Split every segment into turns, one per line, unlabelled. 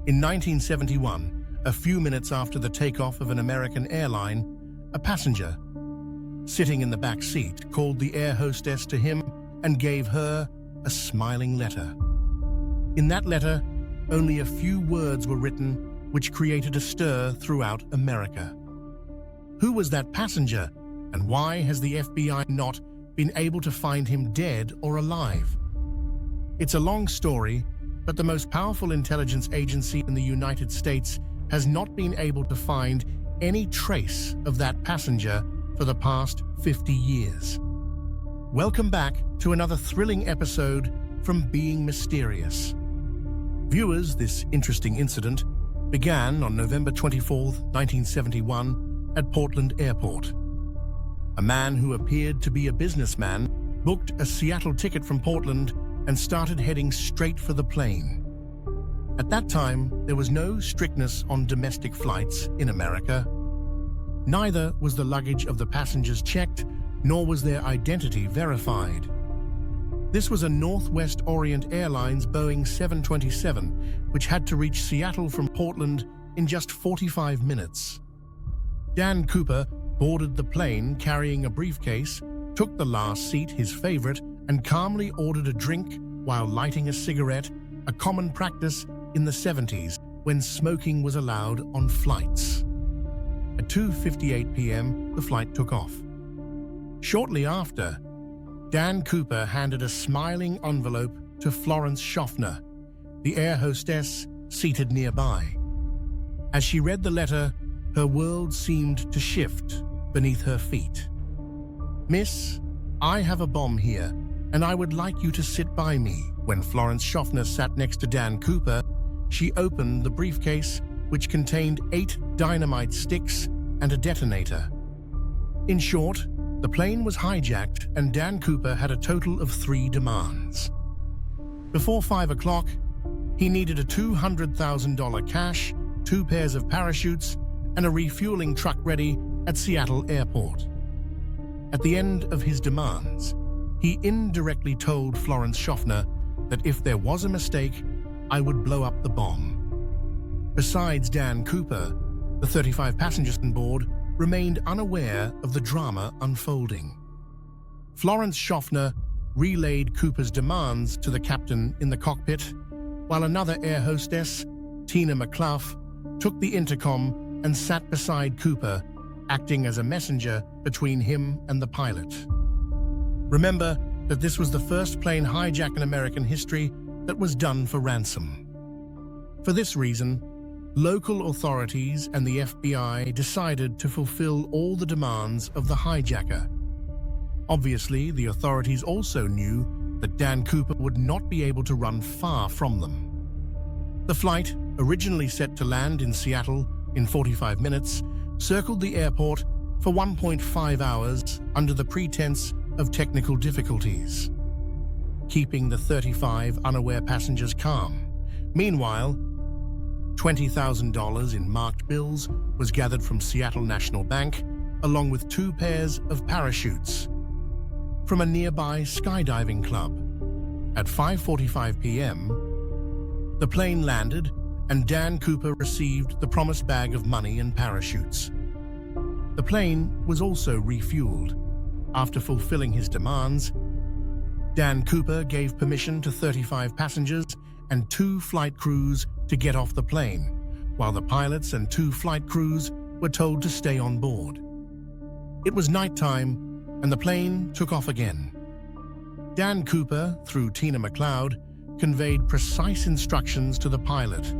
In 1971, a few minutes after the takeoff of an American airline, a passenger sitting in the back seat called the air hostess to him and gave her a smiling letter. In that letter, only a few words were written, which created a stir throughout America. Who was that passenger, and why has the FBI not been able to find him dead or alive? It's a long story, but the most powerful intelligence agency in the United States has not been able to find any trace of that passenger for the past 50 years. Welcome back to another thrilling episode from Being Mysterious. Viewers, this interesting incident began on November 24, 1971, at Portland Airport. A man who appeared to be a businessman booked a Seattle ticket from Portland and started heading straight for the plane. At that time, there was no strictness on domestic flights in America. Neither was the luggage of the passengers checked, nor was their identity verified. This was a Northwest Orient Airlines Boeing 727, which had to reach Seattle from Portland in just 45 minutes. Dan Cooper boarded the plane carrying a briefcase, took the last seat, his favorite, and calmly ordered a drink while lighting a cigarette, a common practice in the 70s when smoking was allowed on flights. At 2:58 p.m., the flight took off. Shortly after, Dan Cooper handed a smiling envelope to Florence Schaffner, the air hostess seated nearby. As she read the letter, her world seemed to shift beneath her feet. "Miss, I have a bomb here, and I would like you to sit by me." When Florence Schaffner sat next to Dan Cooper, she opened the briefcase, which contained 8 dynamite sticks and a detonator. In short, the plane was hijacked, and Dan Cooper had a total of 3 demands. Before 5 o'clock, he needed a $200,000 cash, 2 pairs of parachutes, and a refueling truck ready at Seattle Airport. At the end of his demands, he indirectly told Florence Schaffner that if there was a mistake, I would blow up the bomb. Besides Dan Cooper, the 35 passengers on board remained unaware of the drama unfolding. Florence Schaffner relayed Cooper's demands to the captain in the cockpit, while another air hostess, Tina McClough, took the intercom and sat beside Cooper, acting as a messenger between him and the pilot. Remember that this was the first plane hijack in American history that was done for ransom. For this reason, local authorities and the FBI decided to fulfill all the demands of the hijacker. Obviously, the authorities also knew that Dan Cooper would not be able to run far from them. The flight, originally set to land in Seattle in 45 minutes, circled the airport for 1.5 hours under the pretense of technical difficulties, keeping the 35 unaware passengers calm. Meanwhile, $20,000 in marked bills was gathered from Seattle National Bank, along with 2 pairs of parachutes from a nearby skydiving club. At 5:45 p.m., the plane landed, and Dan Cooper received the promised bag of money and parachutes. The plane was also refueled. After fulfilling his demands, Dan Cooper gave permission to 35 passengers and 2 flight crews to get off the plane, while the pilots and 2 flight crews were told to stay on board. It was nighttime, and the plane took off again. Dan Cooper, through Tina McCloud, conveyed precise instructions to the pilot.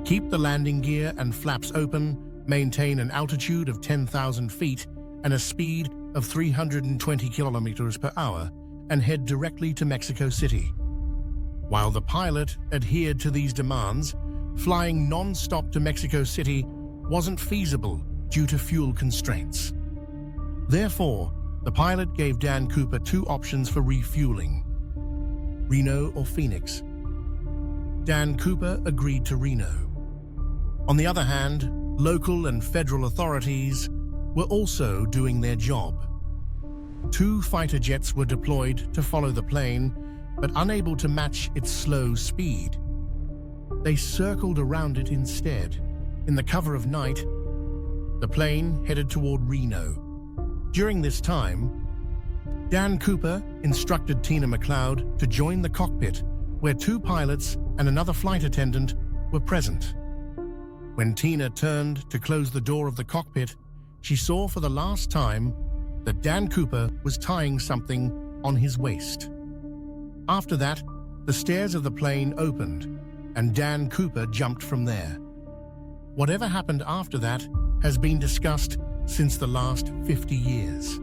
Keep the landing gear and flaps open, maintain an altitude of 10,000 feet and a speed of 320 kilometers per hour, and head directly to Mexico City. While the pilot adhered to these demands, flying non-stop to Mexico City wasn't feasible due to fuel constraints. Therefore, the pilot gave Dan Cooper 2 options for refueling: Reno or Phoenix. Dan Cooper agreed to Reno. On the other hand, local and federal authorities were also doing their job. 2 fighter jets were deployed to follow the plane, but unable to match its slow speed. They circled around it instead. In the cover of night, the plane headed toward Reno. During this time, Dan Cooper instructed Tina McLeod to join the cockpit, where 2 pilots and another flight attendant were present. When Tina turned to close the door of the cockpit, she saw for the last time that Dan Cooper was tying something on his waist. After that, the stairs of the plane opened, and Dan Cooper jumped from there. Whatever happened after that has been discussed since the last 50 years.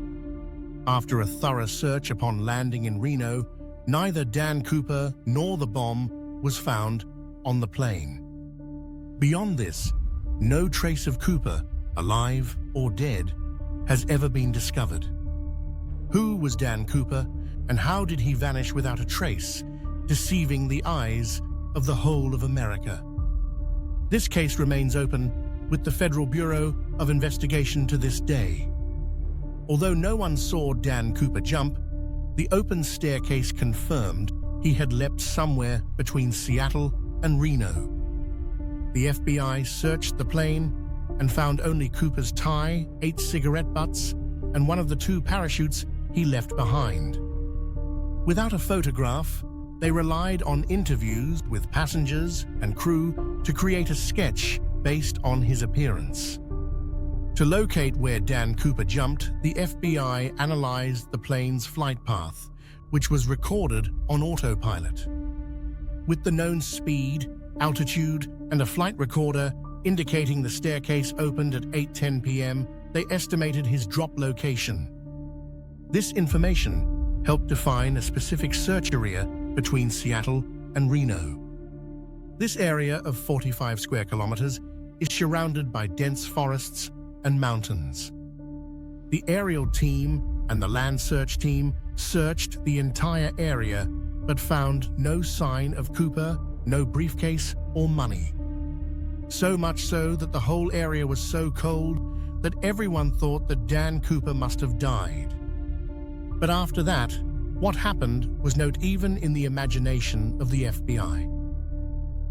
After a thorough search upon landing in Reno, neither Dan Cooper nor the bomb was found on the plane. Beyond this, no trace of Cooper, alive or dead, has ever been discovered. Who was Dan Cooper, and how did he vanish without a trace, deceiving the eyes of the whole of America? This case remains open with the Federal Bureau of Investigation to this day. Although no one saw Dan Cooper jump, the open staircase confirmed he had leapt somewhere between Seattle and Reno. The FBI searched the plane and found only Cooper's tie, 8 cigarette butts, and one of the 2 parachutes he left behind. Without a photograph, they relied on interviews with passengers and crew to create a sketch based on his appearance. To locate where Dan Cooper jumped, the FBI analyzed the plane's flight path, which was recorded on autopilot. With the known speed, altitude, and a flight recorder indicating the staircase opened at 8:10 p.m., they estimated his drop location. This information helped define a specific search area between Seattle and Reno. This area of 45 square kilometers is surrounded by dense forests and mountains. The aerial team and the land search team searched the entire area but found no sign of Cooper, no briefcase or money. So much so that the whole area was so cold that everyone thought that Dan Cooper must have died. But after that, what happened was not even in the imagination of the FBI.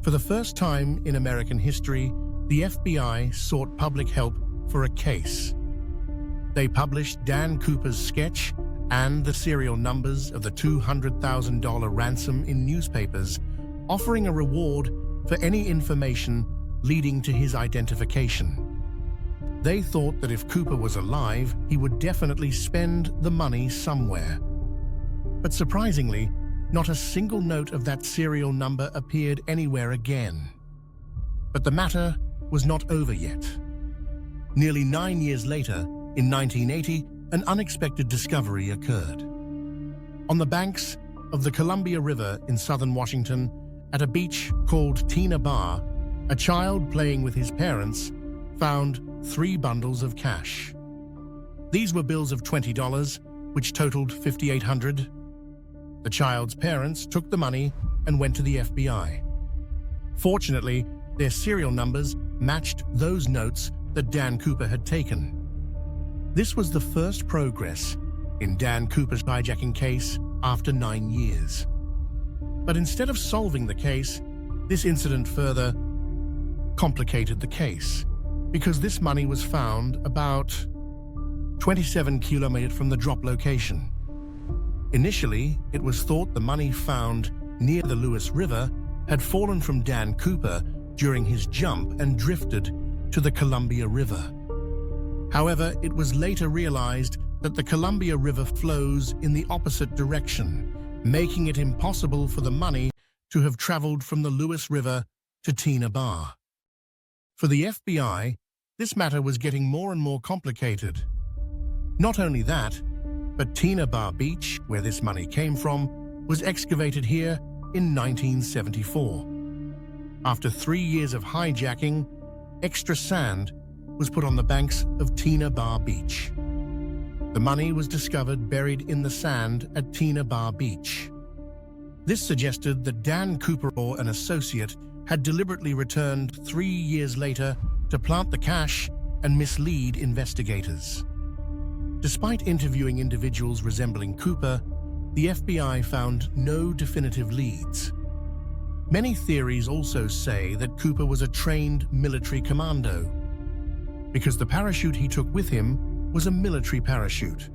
For the first time in American history, the FBI sought public help for a case. They published Dan Cooper's sketch and the serial numbers of the $200,000 ransom in newspapers, offering a reward for any information leading to his identification. They thought that if Cooper was alive, he would definitely spend the money somewhere. But surprisingly, not a single note of that serial number appeared anywhere again. But the matter was not over yet. Nearly 9 years later, in 1980, an unexpected discovery occurred. On the banks of the Columbia River in southern Washington, at a beach called Tina Bar, a child playing with his parents found 3 bundles of cash. These were bills of $20, which totaled $5,800. The child's parents took the money and went to the FBI. Fortunately, their serial numbers matched those notes that Dan Cooper had taken. This was the first progress in Dan Cooper's hijacking case after 9 years. But instead of solving the case, this incident further complicated the case, because this money was found about 27 kilometers from the drop location. Initially, it was thought the money found near the Lewis River had fallen from Dan Cooper during his jump and drifted to the Columbia River. However, it was later realized that the Columbia River flows in the opposite direction, making it impossible for the money to have traveled from the Lewis River to Tina Bar. For the FBI, this matter was getting more and more complicated. Not only that, but Tina Bar Beach, where this money came from, was excavated here in 1974. After 3 years of hijacking, extra sand was put on the banks of Tina Bar Beach. The money was discovered buried in the sand at Tina Bar Beach. This suggested that Dan Cooper or an associate had deliberately returned 3 years later to plant the cash and mislead investigators. Despite interviewing individuals resembling Cooper, the FBI found no definitive leads. Many theories also say that Cooper was a trained military commando, because the parachute he took with him was a military parachute,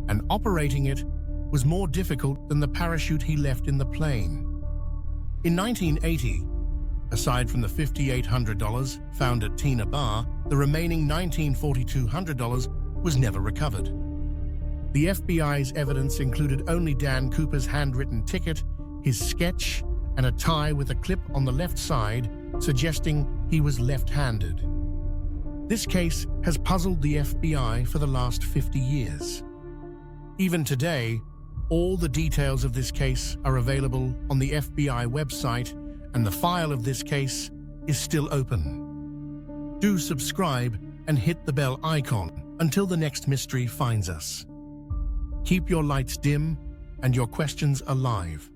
and operating it was more difficult than the parachute he left in the plane. In 1980, aside from the $5,800 found at Tina Bar, the remaining $1,420 was never recovered. The FBI's evidence included only Dan Cooper's handwritten ticket, his sketch, and a tie with a clip on the left side, suggesting he was left-handed. This case has puzzled the FBI for the last 50 years. Even today, all the details of this case are available on the FBI website, and the file of this case is still open. Do subscribe and hit the bell icon until the next mystery finds us. Keep your lights dim and your questions alive.